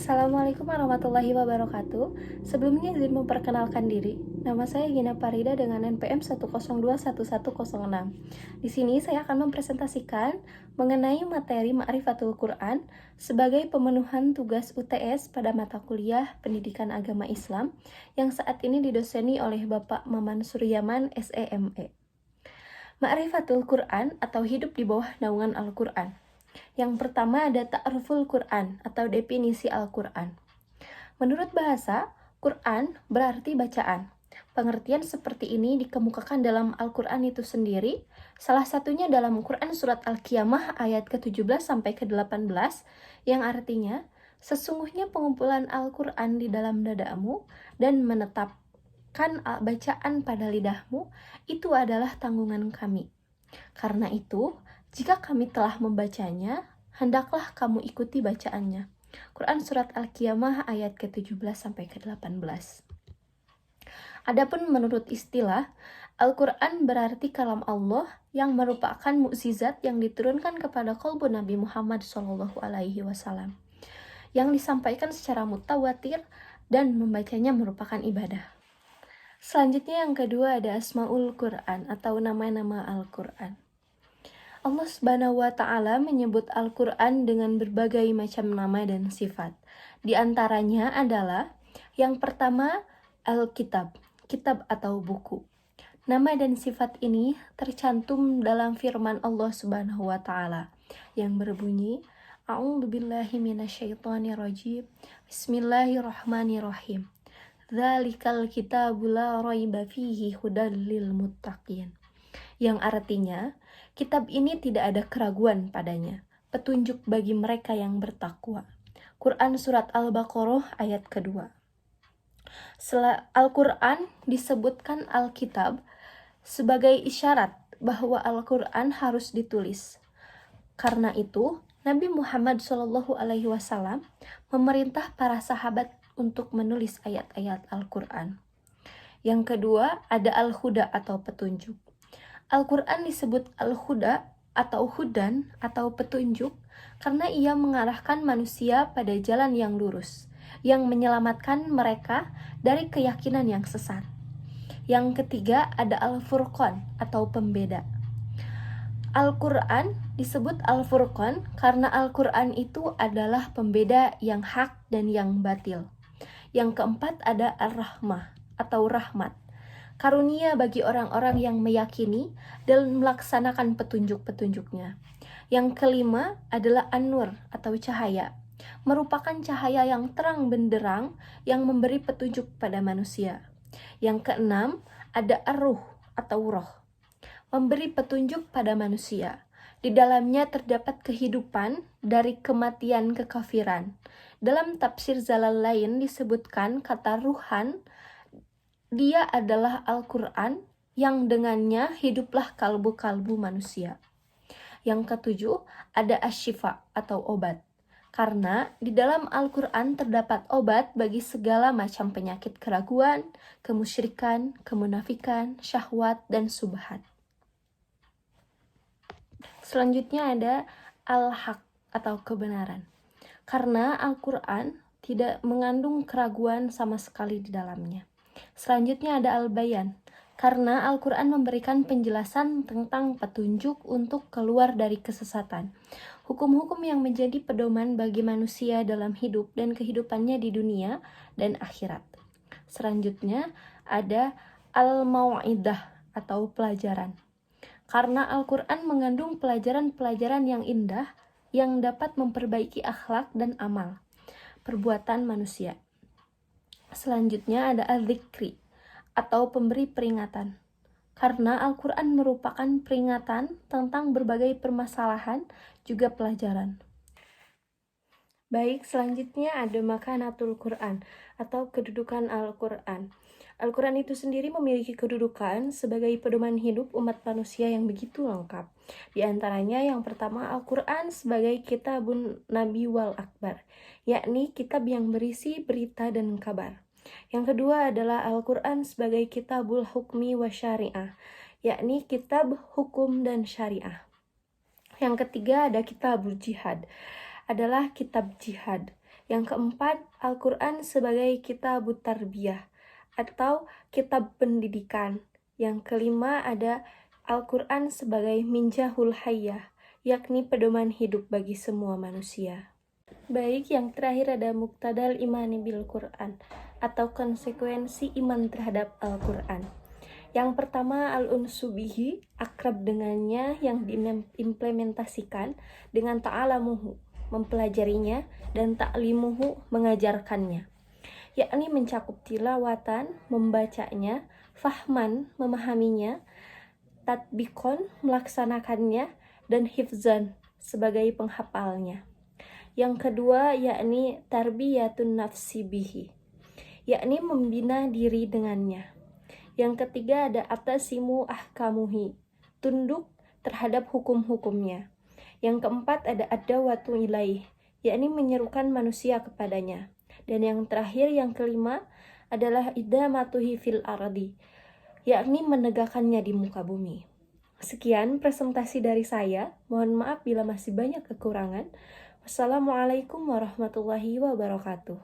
Assalamualaikum warahmatullahi wabarakatuh. Sebelumnya izin memperkenalkan diri. Nama saya Gina Parida dengan NPM 1021106. Di sini saya akan mempresentasikan mengenai materi Ma'rifatul Quran sebagai pemenuhan tugas UTS pada mata kuliah Pendidikan Agama Islam yang saat ini didoseni oleh Bapak Maman Suryaman, SEME. Ma'rifatul Quran atau hidup di bawah naungan Al-Quran. Yang pertama ada ta'aruful Quran atau definisi Al-Quran. Menurut bahasa, Quran berarti bacaan. Pengertian seperti ini dikemukakan dalam Al-Quran itu sendiri, salah satunya dalam Quran Surat Al-Qiyamah ayat ke-17 sampai ke-18, yang artinya, sesungguhnya pengumpulan Al-Quran di dalam dadamu dan menetapkan bacaan pada lidahmu, itu adalah tanggungan kami. Karena itu, jika kami telah membacanya, hendaklah kamu ikuti bacaannya. Quran Surat Al-Qiyamah ayat ke-17 sampai ke-18. Adapun menurut istilah, Al-Quran berarti kalam Allah yang merupakan mukjizat yang diturunkan kepada qalbu Nabi Muhammad SAW, yang disampaikan secara mutawatir dan membacanya merupakan ibadah. Selanjutnya yang kedua ada Asmaul Quran atau nama-nama Al-Quran. Allah Subhanahu wa Ta'ala menyebut Al-Quran dengan berbagai macam nama dan sifat. Di antaranya adalah yang pertama Al-Kitab, kitab atau buku. Nama dan sifat ini tercantum dalam firman Allah Subhanahu wa Ta'ala yang berbunyi A'udzubillahi minasyaitonirrajim. Bismillahirrahmanirrahim. Dzalikal kitabu la raiba fihi hudal lil muttaqin. Yang artinya, kitab ini tidak ada keraguan padanya, petunjuk bagi mereka yang bertakwa. Quran Surat Al-Baqarah ayat kedua. Al-Quran disebutkan Alkitab sebagai isyarat bahwa Al-Quran harus ditulis. Karena itu, Nabi Muhammad SAW memerintah para sahabat untuk menulis ayat-ayat Al-Quran. Yang kedua, ada Al-Huda atau petunjuk. Al-Quran disebut Al-Huda atau Hudan atau petunjuk karena ia mengarahkan manusia pada jalan yang lurus, yang menyelamatkan mereka dari keyakinan yang sesat. Yang ketiga ada Al-Furqan atau pembeda. Al-Quran disebut Al-Furqan karena Al-Quran itu adalah pembeda yang hak dan yang batil. Yang keempat ada Ar-Rahmah atau rahmat, karunia bagi orang-orang yang meyakini dan melaksanakan petunjuk-petunjuknya. Yang kelima adalah An-Nur atau cahaya, merupakan cahaya yang terang benderang yang memberi petunjuk pada manusia. Yang keenam ada Ar-Ruh atau roh, memberi petunjuk pada manusia. Di dalamnya terdapat kehidupan dari kematian kekafiran. Dalam tafsir Jalalain disebutkan kata ruhan, dia adalah Al-Quran yang dengannya hiduplah kalbu-kalbu manusia. Yang ketujuh ada Asy-Syifa atau obat. Karena di dalam Al-Quran terdapat obat bagi segala macam penyakit keraguan, kemusyrikan, kemunafikan, syahwat, dan subhat. Selanjutnya ada Al-Haq atau kebenaran. Karena Al-Quran tidak mengandung keraguan sama sekali di dalamnya. Selanjutnya ada Al-Bayan, karena Al-Quran memberikan penjelasan tentang petunjuk untuk keluar dari kesesatan. Hukum-hukum yang menjadi pedoman bagi manusia dalam hidup dan kehidupannya di dunia dan akhirat. Selanjutnya ada Al-Mau'idah atau pelajaran. Karena Al-Quran mengandung pelajaran-pelajaran yang indah yang dapat memperbaiki akhlak dan amal, perbuatan manusia. Selanjutnya ada Al-Dzikri atau pemberi peringatan. Karena Al-Quran merupakan peringatan tentang berbagai permasalahan, juga pelajaran. Baik, selanjutnya ada Makanatul Quran atau kedudukan Al-Quran. Al-Quran itu sendiri memiliki kedudukan sebagai pedoman hidup umat manusia yang begitu lengkap. Di antaranya yang pertama Al-Quran sebagai kitabun Nabi wal Akbar, yakni kitab yang berisi berita dan kabar. Yang kedua adalah Al-Quran sebagai kitabul hukmi wa syariah, yakni kitab hukum dan syariah. Yang ketiga ada kitabul jihad, adalah kitab jihad, Yang keempat, Al-Quran sebagai kitabut tarbiyah atau kitab pendidikan. Yang kelima ada Al-Quran sebagai minjahul hayyah, yakni pedoman hidup bagi semua manusia. Baik, yang terakhir ada muktadal imani bil Quran atau konsekuensi iman terhadap Al-Quran. Yang pertama, al-unsu bihi, akrab dengannya yang diimplementasikan dengan ta'alamuhu, mempelajarinya, dan ta'limuhu, mengajarkannya. Yakni mencakup tilawatan, membacanya, fahman, memahaminya, tatbikon, melaksanakannya, dan hifzan, sebagai penghafalnya. Yang kedua, yakni tarbiyatun nafsi bihi, yakni membina diri dengannya. Yang ketiga ada atasimu ahkamuhi, tunduk terhadap hukum-hukumnya. Yang keempat ada ad-dawatu ilaih, yakni menyerukan manusia kepadanya. Dan yang terakhir, yang kelima adalah idamatuhi fil ardi, yakni menegakkannya di muka bumi. Sekian presentasi dari saya. Mohon maaf bila masih banyak kekurangan. Wassalamualaikum warahmatullahi wabarakatuh.